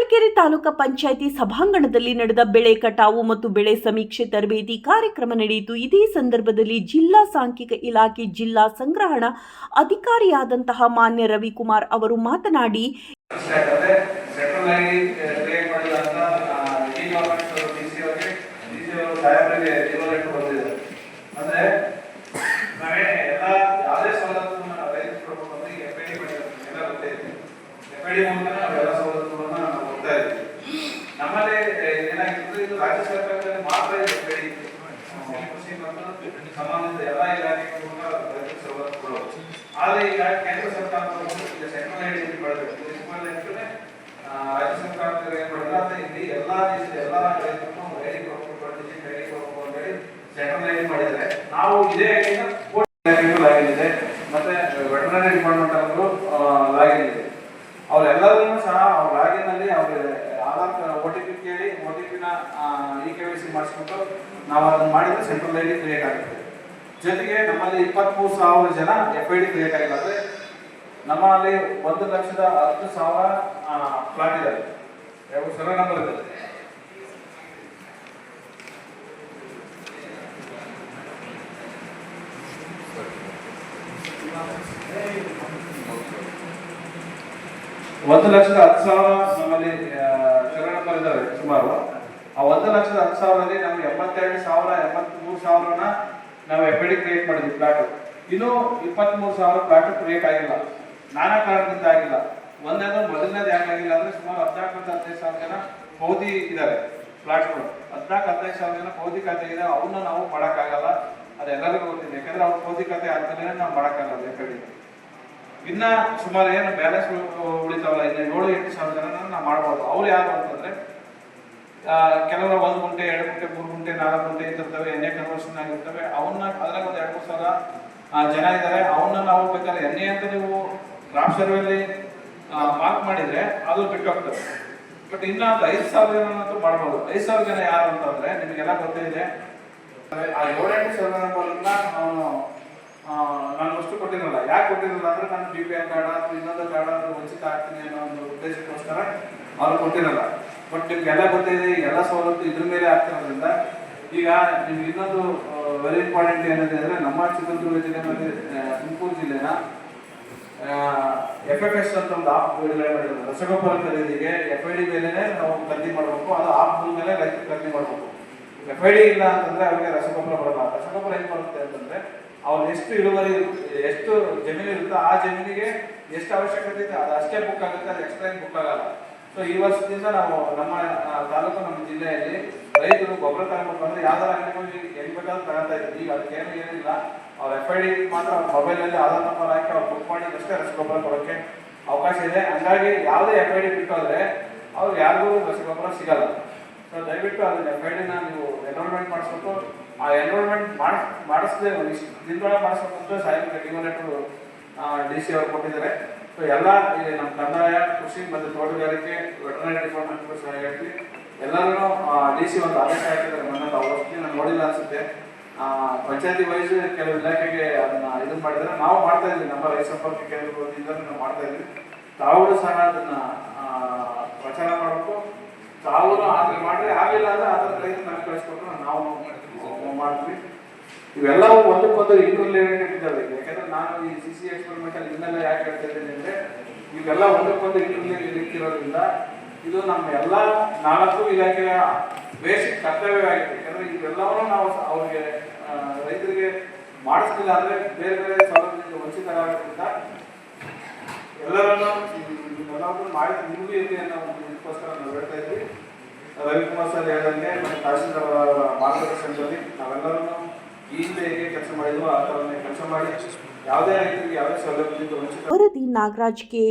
ಚಳ್ಳಕೆರೆ ತಾಲೂಕಾ ಪಂಚಾಯಿತಿ ಸಭಾಂಗಣದಲ್ಲಿ ನಡೆದ ಬೆಳೆ ಕಟಾವು ಮತ್ತು ಬೆಳೆ ಸಮೀಕ್ಷೆ ತರಬೇತಿ ಕಾರ್ಯಕ್ರಮ ನಡೆಯಿತು. ಇದೇ ಸಂದರ್ಭದಲ್ಲಿ ಜಿಲ್ಲಾ ಸಾಂಖ್ಯಿಕ ಇಲಾಖೆ ಜಿಲ್ಲಾ ಸಂಗ್ರಹಣಾ ಅಧಿಕಾರಿಯಾದಂತಹ ಮಾನ್ಯ ರವಿಕುಮಾರ್ ಅವರು ಮಾತನಾಡಿ ನಮ್ಮಲ್ಲಿ ಏನಾಗಿತ್ತು, ಇದು ರಾಜ್ಯ ಸರ್ಕಾರದಲ್ಲಿ ಮಾತ್ರ ಇದೆ. ಕೃಷಿ ಮತ್ತು ಸಂಬಂಧಿತ ಎಲ್ಲ ಇಲಾಖೆಗಳು ರೈತ ಸವಲತ್ತುಗಳು. ಆದರೆ ಈಗ ಕೇಂದ್ರ ಸರ್ಕಾರದವರು ಸೆಂಟ್ರಲ್ ಏಜೆನ್ಸಿ ಮಾಡಬೇಕು. ರಾಜ್ಯ ಸರ್ಕಾರದಲ್ಲಿ ಏನ್ ಮಾಡಿದ್ರೆ ಅಂದ್ರೆ ಇಲ್ಲಿ ಎಲ್ಲಾ ದೇಶದ ಎಲ್ಲಾ ರೈತರು ಐಡಿ ಕೊಡಬೇಕು ಅಂತ ಹೇಳಿ ಸೆಂಟ್ರಲ್ ಏಜೆನ್ಸಿ ಮಾಡಿದ್ದಾರೆ. ನಾವು ಇದೇ ಆಗಿದೆ ಮತ್ತೆ ವೆಟರ್ನರಿ ಡಿಪಾರ್ಟ್ಮೆಂಟ್ ಅವರು ಲಾಗಿನ್ ಇದೆ. ಅವರೆಲ್ಲರೂ ಸಹ ಅವ್ರ ಲಾಗಿನ್ ಅಲ್ಲಿ ಅವ್ರ ಆಧಾರ್ OTP ಕೇಳಿ OTP-ನ EKYC ಮಾಡಿಸ್ಬಿಟ್ಟು ನಾವು ಅದನ್ನ ಮಾಡಿದ್ರೆ ಸೆಂಟ್ರಲ್ ಐಡಿ ಕ್ರಿಯೇಟ್ ಆಗುತ್ತೆ. ಜೊತೆಗೆ ನಮ್ಮಲ್ಲಿ 23,000 ಜನ FID ಕ್ರಿಯೇಟ್ ಆಗಿಲ್ಲ. ಅಂದ್ರೆ ನಮ್ಮಲ್ಲಿ 1,10,000 ಫ್ಲಾಟ್ ಇದ್ದಾರೆ. ಸರ್ವೆ ನಂಬರ್ ಇದೆ. ಒಂದು 1,10,000 ನಮ್ಮಲ್ಲಿ ಸರ್ವೆ ನಂಬರ್ ಇದ್ದಾವೆ ಸುಮಾರು. ಆ 1,10,000 ನಮ್ಗೆ 82,000 83,000 ನಾವು FID ಕ್ರಿಯೇಟ್ ಮಾಡಿದ್ವಿ ಫ್ಲಾಟ್. ಇನ್ನು 23,000 ಫ್ಲಾಟ್ ಕ್ರಿಯೇಟ್ ಆಗಿಲ್ಲ. ನಾನಾ ಕಾರಣದಿಂದ ಆಗಿಲ್ಲ. ಮೊದಲನೇದು ಯಾಕಾಗಿಲ್ಲ ಅಂದ್ರೆ ಸುಮಾರು 14,000 ಜನ ಪೌದಿ ಇದ್ದಾರೆ ಫ್ಲಾಟ್ಗಳು. 14,000 ಜನ ಪೌದಿ ಖಾತೆ ಇದೆ. ಅವನ್ನ ನಾವು ಮಾಡೋಕ್ಕಾಗಲ್ಲ, ಅದೆಲ್ಲರಿಗೂ ಗೊತ್ತಿದೆ. ಯಾಕಂದ್ರೆ ಅವ್ರ ಪೌದಿ ಖಾತೆ ಆದ್ಮೇಲೆ ನಾವು ಮಾಡೋಕ್ಕಾಗಲ್ಲ FID. ಇನ್ನ ಸುಮಾರು ಏನು ಬ್ಯಾಲೆನ್ಸ್ ಉಳಿತಾವಲ್ಲ, ಇನ್ನು 7-8,000 ಜನ ನಾವು ಮಾಡ್ಬೋದು. ಅವ್ರು ಯಾರು ಅಂತಂದ್ರೆ ಕೆಲವರು 1 ಗುಂಟೆ 2 ಗುಂಟೆ 3 ಗುಂಟೆ 4 ಗುಂಟೆ ಇರ್ತವೆ, ಎಣ್ಣೆ ಕನ್ವರ್ಷನ್ ಆಗಿರ್ತವೆ. ಅವನ್ನ ಅದ್ರಾಗ ಒಂದು 2-3,000 ಜನ ಇದ್ದಾರೆ. ಅವನ್ನ ನಾವು ಬೇಕಾದ್ರೆ ಎಣ್ಣೆ ಅಂತ ನೀವು ಕ್ರಾಪ್ ಸರ್ವೆಯಲ್ಲಿ ಮಾರ್ಕ್ ಮಾಡಿದ್ರೆ ಅದು ಬಿಟ್ಟು ಹೋಗ್ತದೆ. ಬಟ್ ಇನ್ನ 5,000 ಜನ ಅಂತೂ ಮಾಡ್ಬೋದು. 5,000 ಜನ ಯಾರು ಅಂತಂದ್ರೆ ನಿಮಗೆಲ್ಲ ಗೊತ್ತಿದೆ. ಆ 7-8 ಸರ್ವೆ ನಂಬರ್ನ ನಾನು ಅಷ್ಟು ಕೊಟ್ಟಿರಲ್ಲ. ಯಾಕೆ ಕೊಟ್ಟಿರಲ್ಲ ಅಂದ್ರೆ ನಾನು BPL ಕಾರ್ಡ್ ಅಥವಾ ಇನ್ನೊಂದು ಕಾರ್ಡ್ ಆದ್ರೂ ವಂಚಿತ ಆಗ್ತೀನಿ ಅನ್ನೋ ಒಂದು ಉದ್ದೇಶಕ್ಕೋಸ್ಕರ ಅವ್ರು ಕೊಟ್ಟಿರಲ್ಲ. ಬಟ್ ನಿಮ್ಗೆಲ್ಲ ಗೊತ್ತಿದೆ, ಎಲ್ಲ ಸವಲತ್ತು ಇದ್ರ ಮೇಲೆ ಆಗ್ತಿರೋದ್ರಿಂದ. ಈಗ ನಿಮ್ಗೆ ಇನ್ನೊಂದು ವೆರಿ ಇಂಪಾರ್ಟೆಂಟ್ ಏನಿದೆ ಅಂದ್ರೆ ನಮ್ಮ ಚಿತ್ರದುರ್ಗ ಜಿಲ್ಲೆ ಮತ್ತು ತುಮಕೂರು ಜಿಲ್ಲೆನ FFS ಅಂತ ಒಂದು ಆಪ್ ಬಿಡುಗಡೆ ಮಾಡಿದ್ರು. ರಸಗೊಬ್ಬರ ಖರೀದಿಗೆ FID ಮೇಲೆನೆ ನಾವು ಖರೀದಿ ಮಾಡಬೇಕು. ಅದು ಆಪ್ ಮೇಲೆ ರೈತರು ಖರೀದಿ ಮಾಡಬೇಕು. FID ಇಲ್ಲ ಅಂತಂದ್ರೆ ಅವ್ರಿಗೆ ರಸಗೊಬ್ಬರ ಬರಲ್ಲ. ರಸಗೊಬ್ಬರ ಏನ್ ಬರುತ್ತೆ ಅಂತಂದ್ರೆ ಅವ್ರು ಎಷ್ಟು ಇಳುವರಿ ಎಷ್ಟು ಜಮೀನು ಇರುತ್ತೋ ಆ ಜಮೀನಿಗೆ ಎಷ್ಟು ಅವಶ್ಯಕತೆ ಇದೆ ಅದು ಅಷ್ಟೇ ಬುಕ್ ಆಗುತ್ತೆ, ಅದು ಎಕ್ಸ್ಟ್ರಾ ಬುಕ್ ಆಗಲ್ಲ. ಸೊ ಈ ವರ್ಷದಿಂದ ನಾವು ನಮ್ಮ ತಾಲೂಕು ನಮ್ಮ ಜಿಲ್ಲೆಯಲ್ಲಿ ರೈತರು ಗೊಬ್ಬರ ತಗೊಂಡು ಬಂದ್ರೆ ಯಾವ್ದಾರ ಅಂಗಡಿಗಳು ಹೆಂಗ್ ಬೇಕಾದ್ರೂ ತಗೊಂತಾ ಇದ್ದೀವಿ. ಈಗ ಅದಕ್ಕೇನು ಏನಿಲ್ಲ, ಅವ್ರ FID ಮಾತ್ರ ಅವ್ರ ಮೊಬೈಲಲ್ಲಿ ಆಧಾರ್ ನಂಬರ್ ಹಾಕಿ ಅವ್ರು ಬುಕ್ ಮಾಡಿದಷ್ಟೇ ರಸಗೊಬ್ಬರ ಕೊಡೋಕ್ಕೆ ಅವಕಾಶ ಇದೆ. ಹಂಗಾಗಿ ಯಾವುದೇ FID ಬಿಟ್ಟೋದ್ರೆ ಅವ್ರು ಯಾರಿಗೂ ರಸಗೊಬ್ಬರ ಸಿಗಲ್ಲ. ಸೊ ದಯವಿಟ್ಟು ಅದನ್ನ FID-ನ ನೀವು ಎನ್ರೋಲ್ಮೆಂಟ್ ಮಾಡಿಸ್ಬೇಕು. ಆ ಎನ್ರೋಲ್ಮೆಂಟ್ ಮಾಡಿಸದೆ ಇಷ್ಟು ದಿನದೊಳಗೆ ಮಾಡಿಸ್ಬೇಕು ಅಂತ ಸಾಹೇಬ್ ಡಿವೋನೇಟರ್ DC ಅವರು ಕೊಟ್ಟಿದ್ದಾರೆ. ಸೊ ಎಲ್ಲ ನಮ್ಮ ಕಂದಾಯ, ಕೃಷಿ ಮತ್ತು ತೋಟಗಾರಿಕೆ, ವೆಟರ್ನರಿ ಡಿಪಾರ್ಟ್ಮೆಂಟ್ ಸಹ ಹೇಳ್ತೀವಿ. ಎಲ್ಲರೂ DC ಒಂದು ಆದೇಶ ಹಾಕಿದ್ದಾರೆ. ನನ್ನ ಅವಶ್ಯ ನಾನು ನೋಡಿಲ್ಲ ಅನ್ಸುತ್ತೆ. ಪಂಚಾಯತಿ ವೈಸ್ ಕೆಲವು ಇಲಾಖೆಗೆ ಅದನ್ನ ಇದನ್ನ ಮಾಡಿದ್ರೆ ನಾವು ಮಾಡ್ತಾ ಇದ್ವಿ. ನಮ್ಮ ರೈತ ಸಂಪರ್ಕ ಕೇಂದ್ರದಿಂದ ನಾವು ಮಾಡ್ತಾ ಇದ್ವಿ. ತಾವು ಸಹ ಅದನ್ನ ಪ್ರಚಾರ ಮಾಡಬೇಕು. ತಾವು ಆದ್ರೆ ಮಾಡ್ರಿ, ಆಗಿಲ್ಲ ಅಂದ್ರೆ ಅದರ ರೈತ ನಮಗೆ ಕಳಿಸ್ಕೊಟ್ರು ನಾವು ಮಾಡ್ತೀವಿ. ಇವೆಲ್ಲವೂ ಒಂದಕ್ಕೊಂದು ಇಂಟರ್ರಿಲೇಟೆಡ್ ಇದ್ದಾವೆ. ಯಾಕಂದ್ರೆ ನಾನು ಈ CC ಎಕ್ಸ್ಪೆರಿಮೆಂಟ್ ಅಲ್ಲಿ ಇದನ್ನೆಲ್ಲ ಯಾಕೆ ಹೇಳ್ತಾ ಇದ್ದೇನೆ ಅಂದ್ರೆ ಇವೆಲ್ಲ ಒಂದಕ್ಕೊಂದು ಇಂಟರ್ರಿಲೇಟೆಡ್ ಇರೋದ್ರಿಂದ ಇದು ನಮ್ಮ ಎಲ್ಲ 4 ಇಲಾಖೆಯ ಬೇಸಿಕ್ ಕರ್ತವ್ಯವಾಗಿದೆ. ಯಾಕಂದ್ರೆ ಇವೆಲ್ಲವನ್ನೂ ನಾವು ಅವ್ರಿಗೆ ರೈತರಿಗೆ ಮಾಡಿಸ್ಲಿಲ್ಲ ಅಂದ್ರೆ ಬೇರೆ ಬೇರೆ ಸೌಲಭ್ಯದಿಂದ ವಂಚಿತರಾಗೋದ್ರಿಂದ ಎಲ್ಲರನ್ನೂ ಮಾಡಿದ ನಿಮಗೂ ಇದೆ ಅನ್ನೋ ಒಂದು ಇದಕ್ಕೋಸ್ಕರ ನಾವು ಹೇಳ್ತಾ ಇದ್ವಿ. ರವಿಕುಮಾರ್ ಸರ್ ಹೇಳಿದಂಗೆ ಮತ್ತು ತಹಸೀಲ್ದಾರ್ ಅವರ ಮಾರ್ಗದರ್ಶನದಲ್ಲಿ ನಾವೆಲ್ಲರೂ ಈ ಹಿಂದೆ ಹೇಗೆ ಕೆಲಸ ಮಾಡಿದ್ವೋ ಆ ಥರನೇ ಕೆಲಸ ಮಾಡಿ ಯಾವುದೇ ರೈತರಿಗೆ ಯಾವುದೇ ಸೌಲಭ್ಯದಿಂದ ವಂಚಿತ. ವರದಿ ನಾಗರಾಜ್ ಕೆ.